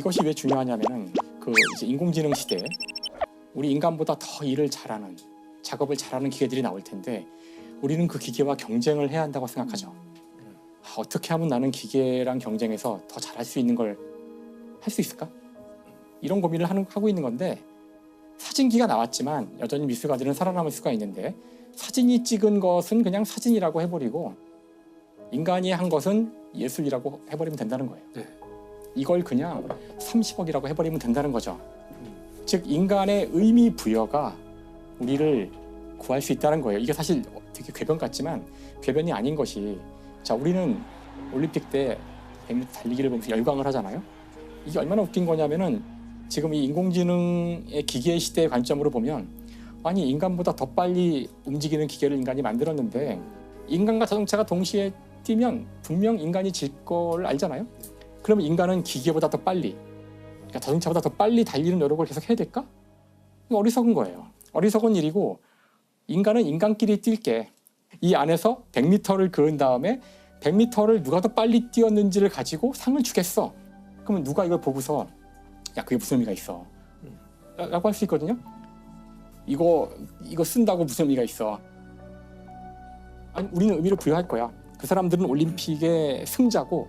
이것이 왜 중요하냐면은 그 이제 인공지능 시대에 우리 인간보다 더 일을 잘하는 작업을 잘하는 기계들이 나올 텐데 우리는 그 기계와 경쟁을 해야 한다고 생각하죠. 어떻게 하면 나는 기계랑 경쟁해서 더 잘할 수 있는 걸 할 수 있을까? 이런 고민을 하고 있는 건데 사진기가 나왔지만 여전히 미술가들은 살아남을 수가 있는데 사진이 찍은 것은 그냥 사진이라고 해버리고 인간이 한 것은 예술이라고 해버리면 된다는 거예요. 네. 이걸 그냥 30억이라고 해버리면 된다는 거죠. 즉 인간의 의미 부여가 우리를 구할 수 있다는 거예요. 이게 사실 되게 궤변 같지만 궤변이 아닌 것이 자 우리는 올림픽 때 100m 달리기를 보면서 열광을 하잖아요. 이게 얼마나 웃긴 거냐면은 지금 이 인공지능의 기계 시대의 관점으로 보면 아니 인간보다 더 빨리 움직이는 기계를 인간이 만들었는데 인간과 자동차가 동시에 뛰면 분명 인간이 질 걸 알잖아요. 그러면 인간은 기계보다 더 빨리 그러니까 자동차보다 더 빨리 달리는 노력을 계속 해야 될까? 이거 어리석은 거예요. 어리석은 일이고 인간은 인간끼리 뛸게. 이 안에서 100m를 그은 다음에 100m를 누가 더 빨리 뛰었는지를 가지고 상을 주겠어. 그러면 누가 이걸 보고서 야 그게 무슨 의미가 있어 라고 할 수 있거든요. 이거 쓴다고 무슨 의미가 있어. 아니 우리는 의미를 부여할 거야. 그 사람들은 올림픽의 승자고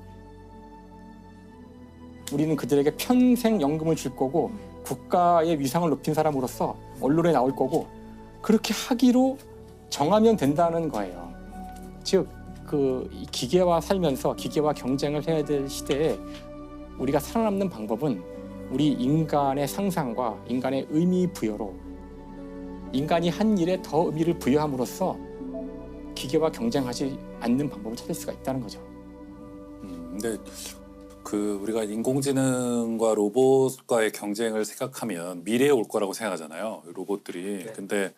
우리는 그들에게 평생 연금을 줄 거고 국가의 위상을 높인 사람으로서 언론에 나올 거고 그렇게 하기로 정하면 된다는 거예요. 즉 그 기계와 살면서 기계와 경쟁을 해야 될 시대에 우리가 살아남는 방법은 우리 인간의 상상과 인간의 의미 부여로 인간이 한 일에 더 의미를 부여함으로써 기계와 경쟁하지 않는 방법을 찾을 수가 있다는 거죠. 근데 그 우리가 인공지능과 로봇과의 경쟁을 생각하면 미래에 올 거라고 생각하잖아요. 로봇들이. 네. 근데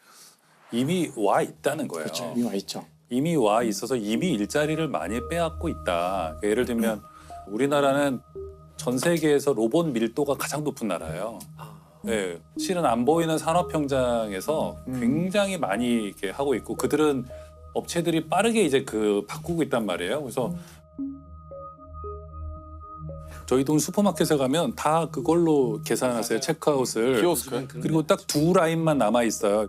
이미 와 있다는 거예요. 그렇죠. 이미 와 있죠. 이미 와 있어서 이미 일자리를 많이 빼앗고 있다. 그러니까 예를 들면 우리나라는 전 세계에서 로봇 밀도가 가장 높은 나라예요. 네, 실은 안 보이는 산업 현장에서 굉장히 많이 이렇게 하고 있고 그들은 업체들이 빠르게 이제 그 바꾸고 있단 말이에요. 그래서 저희 동 슈퍼마켓에 가면 다 그걸로 계산하세요. 체크아웃을. 키오스크. 그리고 딱 두 라인만 남아 있어요.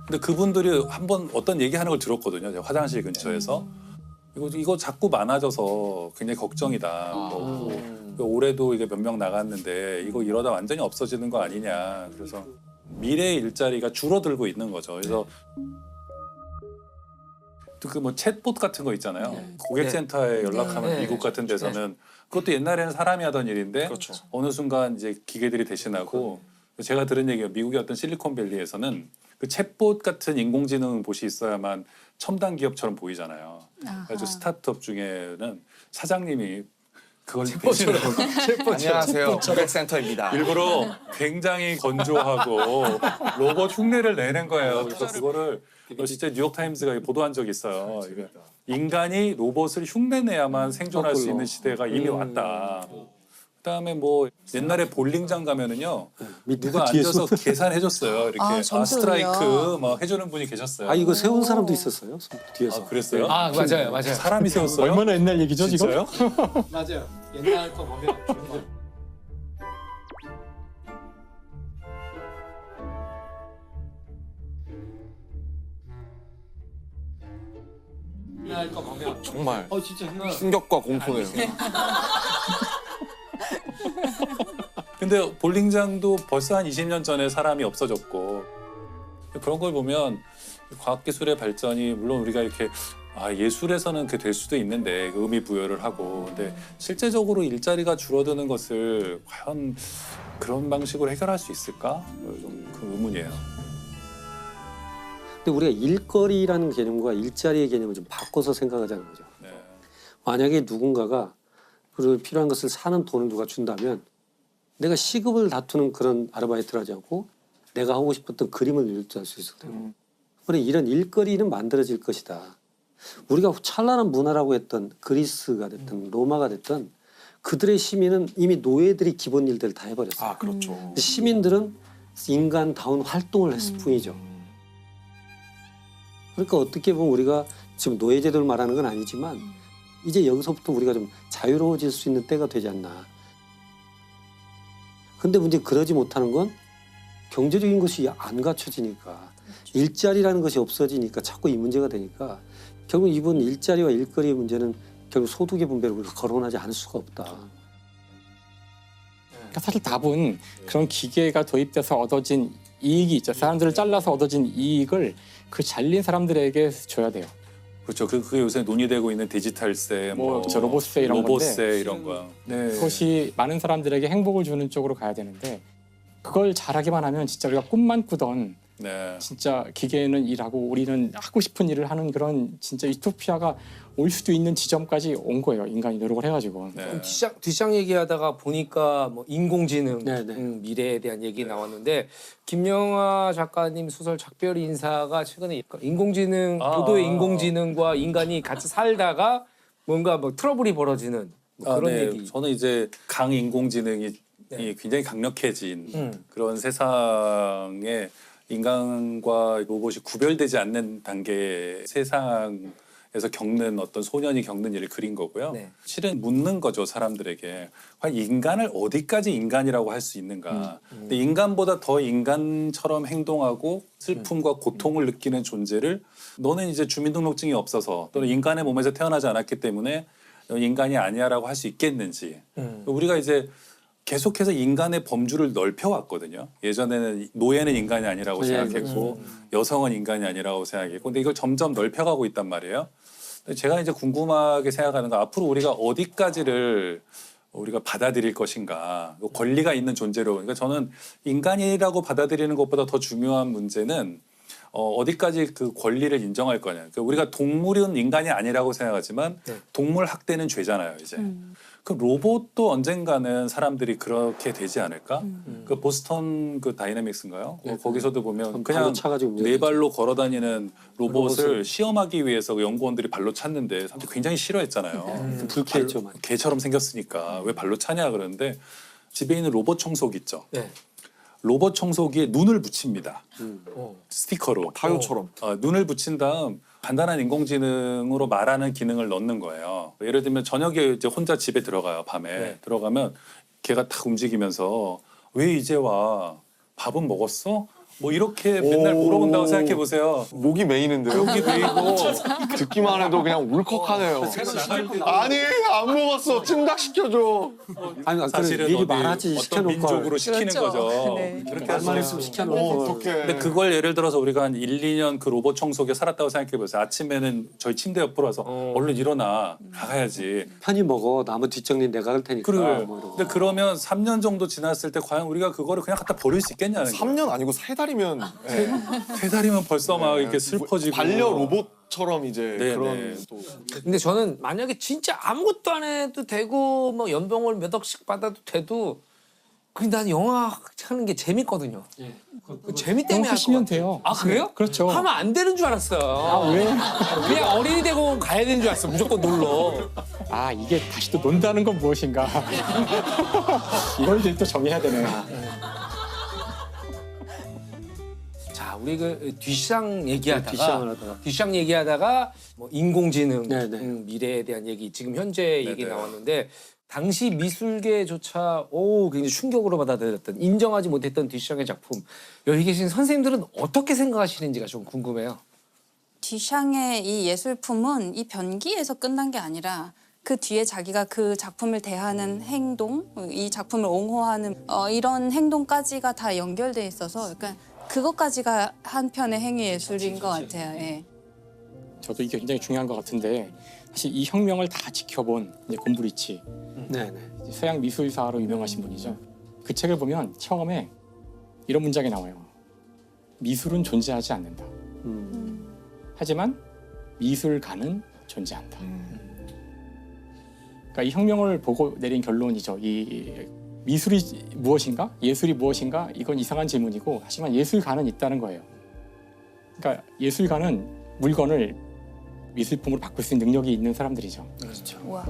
근데 그분들이 한번 어떤 얘기하는 걸 들었거든요. 제가 화장실 근처에서. 이거 자꾸 많아져서 굉장히 걱정이다. 올해도 이게 몇 명 나갔는데 이거 이러다 완전히 없어지는 거 아니냐. 그래서 미래의 일자리가 줄어들고 있는 거죠. 그래서 또 그 뭐 챗봇 같은 거 있잖아요. 고객센터에 연락하면 네. 미국 같은 데서는 그것도 옛날에는 사람이 하던 일인데 그렇죠. 어느 순간 이제 기계들이 대신하고 제가 들은 얘기가 미국의 어떤 실리콘밸리에서는 그 챗봇 같은 인공지능 봇이 있어야만 첨단 기업처럼 보이잖아요. 그래서 스타트업 중에는 사장님이 그걸 대신하고 안녕하세요. 고객센터입니다. 일부러 굉장히 건조하고 로봇 흉내를 내는 거예요. 그래서 그거를 진짜 뉴욕타임스가 보도한 적이 있어요. 이게 인간이 로봇을 흉내내야만 생존할 수 있는 시대가 이미 왔다. 그다음에 뭐 옛날에 볼링장 가면은요 누가 앉아서 계산해줬어요. 이렇게 점수를요? 스트라이크 막 해주는 분이 계셨어요. 이거 세운 사람도 있었어요 뒤에서. 아, 그랬어요? 맞아요. 사람이 세웠어요? 얼마나 옛날 얘기죠 지금? 진짜요? 맞아요. 옛날 거 보면 주는 거. 옛날 거 보면 정말 진짜 생각. 충격과 공포네요. 근데 볼링장도 벌써 한 20년 전에 사람이 없어졌고 그런 걸 보면 과학기술의 발전이 물론 우리가 이렇게 예술에서는 그게 될 수도 있는데 그 의미 부여를 하고 근데 실제적으로 일자리가 줄어드는 것을 과연 그런 방식으로 해결할 수 있을까? 좀 그 의문이에요. 근데 우리가 일거리라는 개념과 일자리의 개념을 좀 바꿔서 생각하자는 거죠. 네. 만약에 누군가가 그 필요한 것을 사는 돈을 누가 준다면 내가 시급을 다투는 그런 아르바이트를 하지 않고 내가 하고 싶었던 그림을 일조할 수 있을 테고 그래 이런 일거리는 만들어질 것이다. 우리가 찬란한 문화라고 했던 그리스가 됐든 로마가 됐든 그들의 시민은 이미 노예들이 기본 일들을 다 해버렸어요. 아 그렇죠. 근데 시민들은 인간다운 활동을 했을 뿐이죠. 그러니까 어떻게 보면 우리가 지금 노예제도를 말하는 건 아니지만 이제 여기서부터 우리가 좀 자유로워질 수 있는 때가 되지 않나. 근데 문제 그러지 못하는 건 경제적인 것이 안 갖춰지니까 일자리라는 것이 없어지니까 자꾸 이 문제가 되니까 결국 이번 일자리와 일거리의 문제는 결국 소득의 분배를 우리가 거론하지 않을 수가 없다. 그러니까 사실 답은 그런 기계가 도입돼서 얻어진 이익이 있죠. 사람들을 잘라서 얻어진 이익을 그 잘린 사람들에게 줘야 돼요. 그렇죠. 그게 요새 논의되고 있는 디지털세, 저 로봇세 이런 로봇세 이런 거. 네. 그것이 많은 사람들에게 행복을 주는 쪽으로 가야 되는데 그걸 잘하기만 하면 진짜 우리가 꿈만 꾸던 네. 진짜 기계는 일하고 우리는 하고 싶은 일을 하는 그런 진짜 유토피아가 올 수도 있는 지점까지 온 거예요. 인간이 노력을 해가지고. 네. 뒷장 얘기하다가 보니까 뭐 인공지능 네네. 미래에 대한 얘기 나왔는데 김영하 작가님 소설 작별 인사가 최근에 인공지능 고도의 인공지능과 인간이 같이 살다가 뭔가 뭐 트러블이 벌어지는 뭐 그런 네. 얘기. 저는 이제 강인공지능이 네. 굉장히 강력해진 그런 세상에 인간과 로봇이 구별되지 않는 단계의 세상에서 겪는 어떤 소년이 겪는 일을 그린 거고요. 네. 실은 묻는 거죠, 사람들에게. 과연 인간을 어디까지 인간이라고 할 수 있는가. 근데 인간보다 더 인간처럼 행동하고 슬픔과 고통을 느끼는 존재를 너는 이제 주민등록증이 없어서 또는 인간의 몸에서 태어나지 않았기 때문에 너 인간이 아니야라고 할 수 있겠는지. 우리가 이제 계속해서 인간의 범주를 넓혀왔거든요. 예전에는 노예는 인간이 아니라고 생각했고 여성은 인간이 아니라고 생각했고 근데 이걸 점점 넓혀가고 있단 말이에요. 근데 제가 이제 궁금하게 생각하는 건 앞으로 우리가 어디까지를 우리가 받아들일 것인가. 권리가 있는 존재로. 그러니까 저는 인간이라고 받아들이는 것보다 더 중요한 문제는 어디까지 그 권리를 인정할 거냐. 그러니까 우리가 동물은 인간이 아니라고 생각하지만 동물 학대는 죄잖아요, 이제. 그 로봇도 언젠가는 사람들이 그렇게 되지 않을까? 그 보스턴 그 다이내믹스인가요? 거기서도 보면 그냥 차가지고 네 발로 걸어다니는 로봇을 시험하기 위해서 연구원들이 발로 찼는데 사람들이 굉장히 싫어했잖아요. 불쾌했죠, 많이. 개처럼 생겼으니까 왜 발로 차냐 그러는데 집에 있는 로봇 청소기 있죠. 네. 로봇 청소기에 눈을 붙입니다. 스티커로. 타요처럼. 눈을 붙인 다음 간단한 인공지능으로 말하는 기능을 넣는 거예요. 예를 들면 저녁에 이제 혼자 집에 들어가요. 밤에 들어가면 걔가 탁 움직이면서 왜 이제 와? 밥은 먹었어? 뭐 이렇게 맨날 물어본다고 생각해 보세요. 목이 메이는데요? 목이 메이고 듣기만 해도 그냥 울컥하네요. 아니 안 먹었어. 찜닭 시켜줘. 아니, 사실은 미리 어디 말하지 어떤 시켜놓고 민족으로 시키는 거죠. 네. 그렇게 말만 하시면 했으면 시켜놓고. 어떡해. 근데 그걸 예를 들어서 우리가 한 1, 2년 그 로봇 청소기에 살았다고 생각해 보세요. 아침에는 저희 침대 옆으로 와서 얼른 일어나 나가야지. 편히 먹어. 나무 뒷정리 내가 할 테니까. 그래. 뭐 이러고. 근데 그러면 3년 정도 지났을 때 과연 우리가 그거를 그냥 갖다 버릴 수 있겠냐는 거예요. 3년 아니고 3달이면 네. 3달이면 벌써 막 이렇게 슬퍼지고. 반려 로봇처럼 이제 네, 그런 네. 또 근데 저는 만약에 진짜 아무것도 안 해도 되고 뭐 연봉을 몇 억씩 받아도 돼도 근데 난 영화 하는 게 재밌거든요. 그 재미 때문에 할 하시면 것 같아요. 돼요. 아 그래요? 그렇죠. 하면 안 되는 줄 알았어요. 아, 왜? 그냥 어린이 대공원 가야 되는 줄 알았어. 무조건 놀러. 아, 이게 다시 또 논다는 건 무엇인가. 이걸 이제 또 정해야 되네. 자, 우리 그 뒷상 얘기하다가 뒷상을 하다가. 뒷상 얘기하다가 뭐 인공지능 네네. 미래에 대한 얘기 지금 현재 얘기 네네. 나왔는데 당시 미술계조차 굉장히 충격으로 받아들였던 인정하지 못했던 뒷상의 작품 여기 계신 선생님들은 어떻게 생각하시는지가 좀 궁금해요. 듀샹의 이 예술품은 이 변기에서 끝난 게 아니라 그 뒤에 자기가 그 작품을 대하는 행동, 이 작품을 옹호하는 이런 행동까지가 다 연결돼 있어서 약간 그것까지가 한편의 행위 예술인 것 같아요. 예. 저도 이게 굉장히 중요한 것 같은데 사실 이 혁명을 다 지켜본 이제 곰브리치 네네. 서양 미술사로 유명하신 분이죠. 그 책을 보면 처음에 이런 문장이 나와요. 미술은 존재하지 않는다. 하지만 미술가는 존재한다. 그러니까 이 혁명을 보고 내린 결론이죠. 이 미술이 무엇인가? 예술이 무엇인가? 이건 이상한 질문이고 하지만 예술가는 있다는 거예요. 그러니까 예술가는 물건을 미술품으로 바꿀 수 있는 능력이 있는 사람들이죠. 와.